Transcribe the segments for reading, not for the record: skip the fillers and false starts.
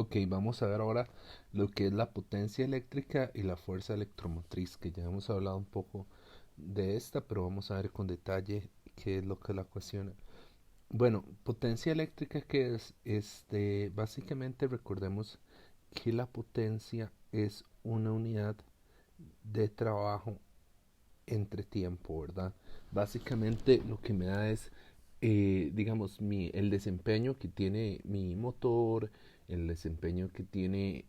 Ok, vamos a ver ahora lo que es la potencia eléctrica y la fuerza electromotriz, que ya hemos hablado un poco de esta, pero vamos a ver con detalle qué es lo que la cuestiona. Bueno, potencia eléctrica que es, básicamente recordemos que la potencia es una unidad de trabajo entre tiempo, ¿verdad? Básicamente lo que me da es, digamos, el desempeño que tiene mi motor, el desempeño que tiene,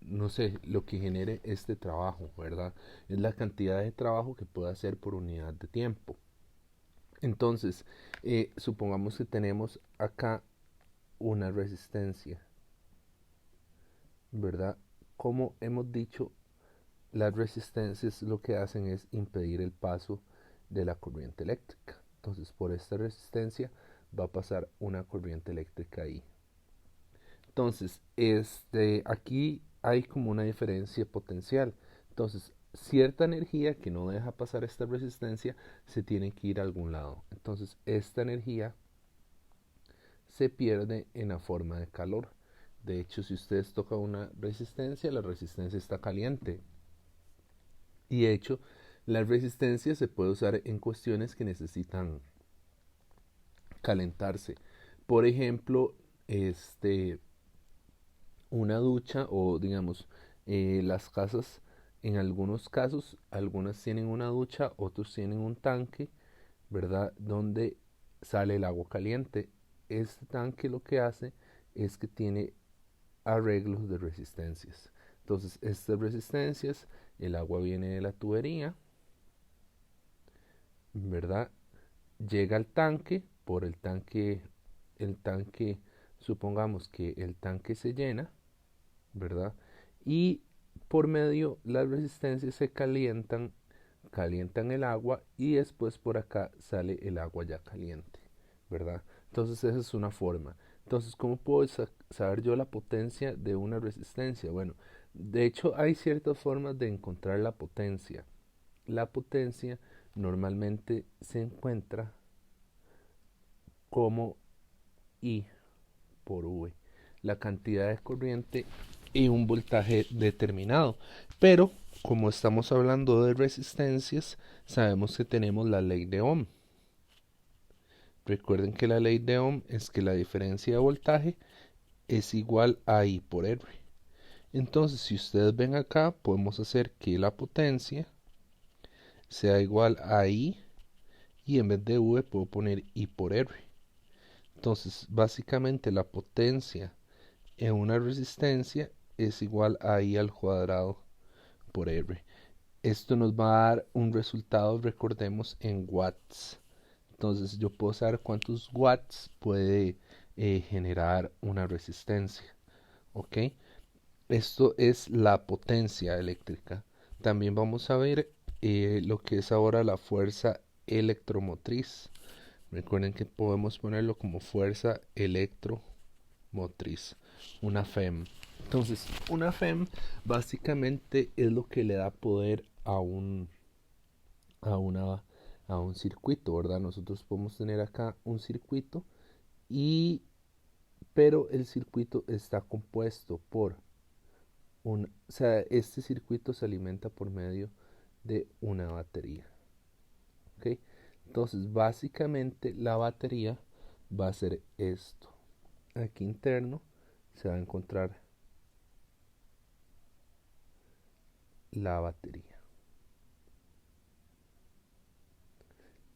no sé, lo que genere este trabajo, ¿verdad? Es la cantidad de trabajo que puedo hacer por unidad de tiempo. Entonces, supongamos que tenemos acá una resistencia, ¿verdad? Como hemos dicho, las resistencias lo que hacen es impedir el paso de la corriente eléctrica. Entonces, por esta resistencia va a pasar una corriente eléctrica ahí. Entonces, aquí hay como una diferencia potencial. Entonces, cierta energía que no deja pasar esta resistencia se tiene que ir a algún lado. Entonces, esta energía se pierde en la forma de calor. De hecho, si ustedes tocan una resistencia, la resistencia está caliente. Y de hecho, la resistencia se puede usar en cuestiones que necesitan calentarse. Por ejemplo, este, una ducha o digamos, las casas, en algunos casos, algunas tienen una ducha, otros tienen un tanque, ¿verdad? Donde sale el agua caliente. Este tanque lo que hace es que tiene arreglos de resistencias. Entonces, estas resistencias, el agua viene de la tubería, ¿verdad? Llega al tanque, el tanque, supongamos que el tanque se llena, ¿verdad? Y por medio las resistencias se calientan el agua y después por acá sale el agua ya caliente, ¿verdad? Entonces esa es una forma. Entonces, ¿cómo puedo saber yo la potencia de una resistencia? Bueno, de hecho hay ciertas formas de encontrar la potencia. La potencia normalmente se encuentra como I por V, la cantidad de corriente y un voltaje determinado. Pero como estamos hablando de resistencias, sabemos que tenemos la ley de Ohm. Recuerden que la ley de Ohm es que la diferencia de voltaje es igual a I por R. Entonces, si ustedes ven acá, podemos hacer que la potencia sea igual a I y en vez de V puedo poner I por R. Entonces, básicamente la potencia en una resistencia es igual a I al cuadrado por R. Esto nos va a dar un resultado, recordemos, en watts. Entonces yo puedo saber cuántos watts puede generar una resistencia. ¿Ok? Esto es la potencia eléctrica. También vamos a ver lo que es ahora la fuerza electromotriz. Recuerden que podemos ponerlo como fuerza electromotriz, una FEM. Entonces, una FEM básicamente es lo que le da poder a, una, a un circuito, ¿verdad? Nosotros podemos tener acá un circuito y pero el circuito está compuesto por o sea, este circuito se alimenta por medio de una batería, ¿ok? Entonces, básicamente la batería va a ser esto. Aquí interno se va a encontrar la batería.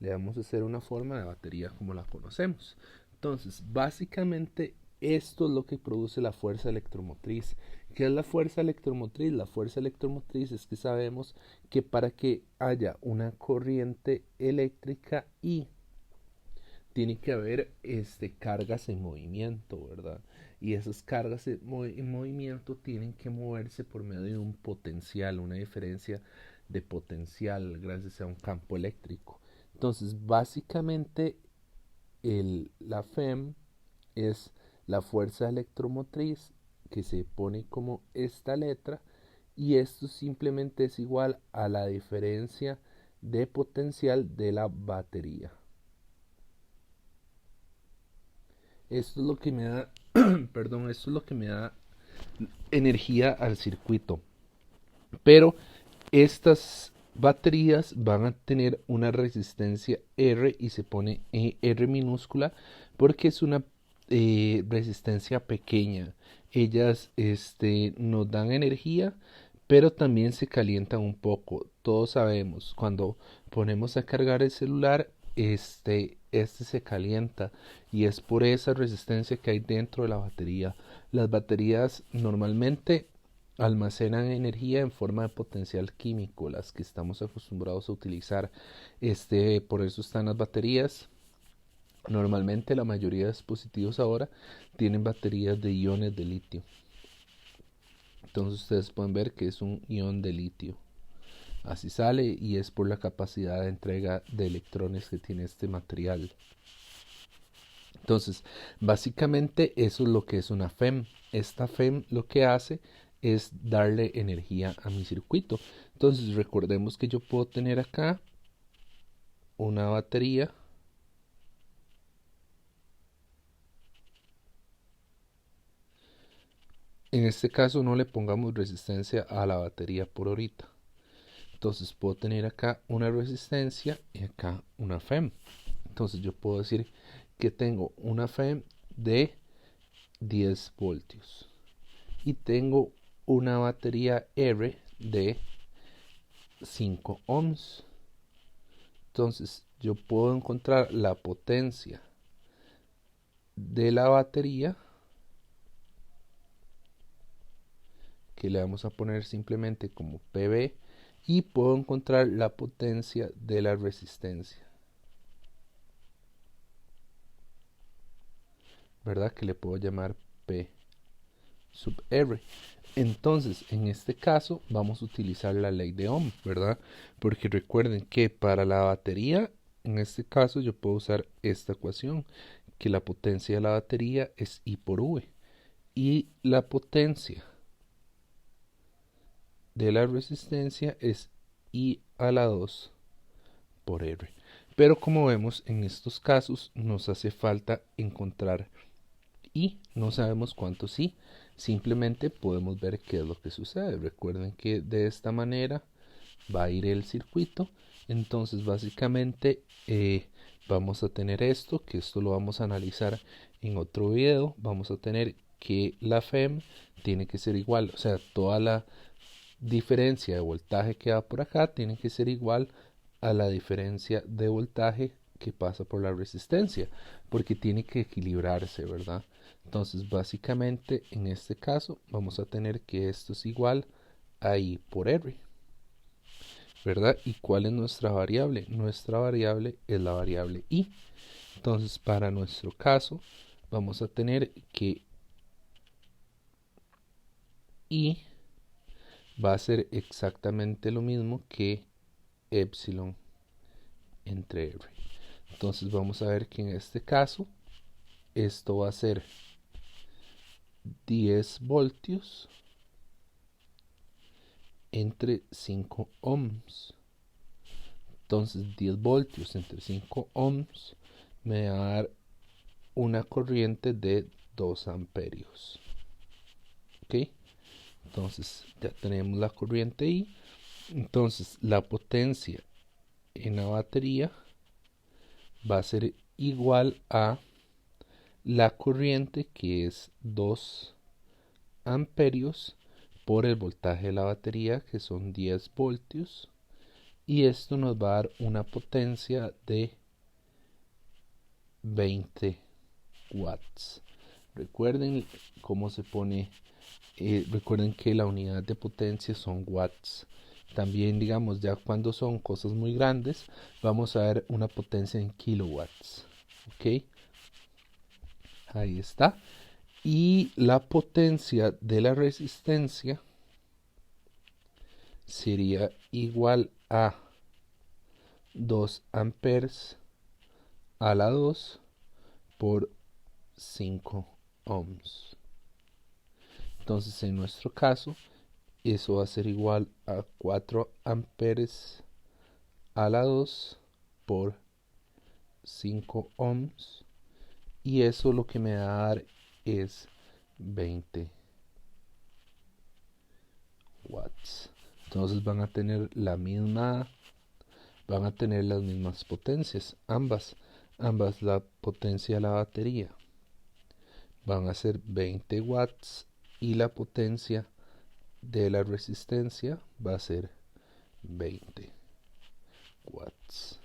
Le vamos a hacer una forma de batería como la conocemos. Entonces, básicamente esto es lo que produce la fuerza electromotriz. ¿Qué es la fuerza electromotriz? La fuerza electromotriz es que sabemos que para que haya una corriente eléctrica y tiene que haber cargas en movimiento, ¿verdad? Y esas cargas en movimiento tienen que moverse por medio de un potencial, una diferencia de potencial gracias a un campo eléctrico. Entonces, básicamente, la FEM es la fuerza electromotriz que se pone como esta letra y esto simplemente es igual a la diferencia de potencial de la batería. Esto es lo que me da, perdón, esto es lo que me da energía al circuito. Pero estas baterías van a tener una resistencia R y se pone R minúscula porque es una resistencia pequeña. Ellas nos dan energía, pero también se calientan un poco. Todos sabemos, cuando ponemos a cargar el celular, este se calienta y es por esa resistencia que hay dentro de la batería. Las baterías normalmente almacenan energía en forma de potencial químico, las que estamos acostumbrados a utilizar. Por eso están las baterías. Normalmente la mayoría de dispositivos ahora tienen baterías de iones de litio. Entonces ustedes pueden ver que es un ion de litio. Así sale y es por la capacidad de entrega de electrones que tiene este material. Entonces, básicamente eso es lo que es una FEM. Esta FEM lo que hace es darle energía a mi circuito. Entonces, recordemos que yo puedo tener acá una batería. En este caso no le pongamos resistencia a la batería por ahorita. Entonces puedo tener acá una resistencia y acá una FEM. Entonces yo puedo decir que tengo una FEM de 10 voltios y tengo una batería R de 5 ohms. Entonces yo puedo encontrar la potencia de la batería, que le vamos a poner simplemente como PV, y puedo encontrar la potencia de la resistencia, ¿verdad? Que le puedo llamar P sub R. Entonces, en este caso, vamos a utilizar la ley de Ohm, ¿verdad? Porque recuerden que para la batería, en este caso, yo puedo usar esta ecuación, que la potencia de la batería es I por V. Y la potencia de la resistencia es I a la 2 por R. Pero como vemos, en estos casos nos hace falta encontrar I. No sabemos cuántos I. Simplemente podemos ver qué es lo que sucede. Recuerden que de esta manera va a ir el circuito. Entonces básicamente vamos a tener esto, que esto lo vamos a analizar en otro video. Vamos a tener que la FEM tiene que ser igual, o sea, toda la diferencia de voltaje que va por acá tiene que ser igual a la diferencia de voltaje que pasa por la resistencia, porque tiene que equilibrarse, ¿verdad? Entonces básicamente en este caso vamos a tener que esto es igual a I por R, ¿verdad? ¿Y cuál es nuestra variable? Nuestra variable es la variable I. Entonces para nuestro caso vamos a tener que I va a ser exactamente lo mismo que epsilon entre R. Entonces vamos a ver que en este caso esto va a ser 10 voltios entre 5 ohms. Entonces 10 voltios entre 5 ohms me va a dar una corriente de 2 amperios. ¿Ok? Entonces ya tenemos la corriente I. Entonces la potencia en la batería va a ser igual a la corriente, que es 2 amperios por el voltaje de la batería, que son 10 voltios, y esto nos va a dar una potencia de 20 watts. Recuerden cómo se pone, recuerden que la unidad de potencia son watts. También, digamos, ya cuando son cosas muy grandes, vamos a ver una potencia en kilowatts. ¿Ok? Ahí está. Y la potencia de la resistencia sería igual a 2 amperes a la 2 por 5 ohms. Entonces en nuestro caso eso va a ser igual a 4 amperes a la 2 por 5 ohms, y eso lo que me va a dar es 20 Entonces van a tener las mismas potencias, ambas la potencia de la batería van a ser 20 watts y la potencia de la resistencia va a ser 20 watts.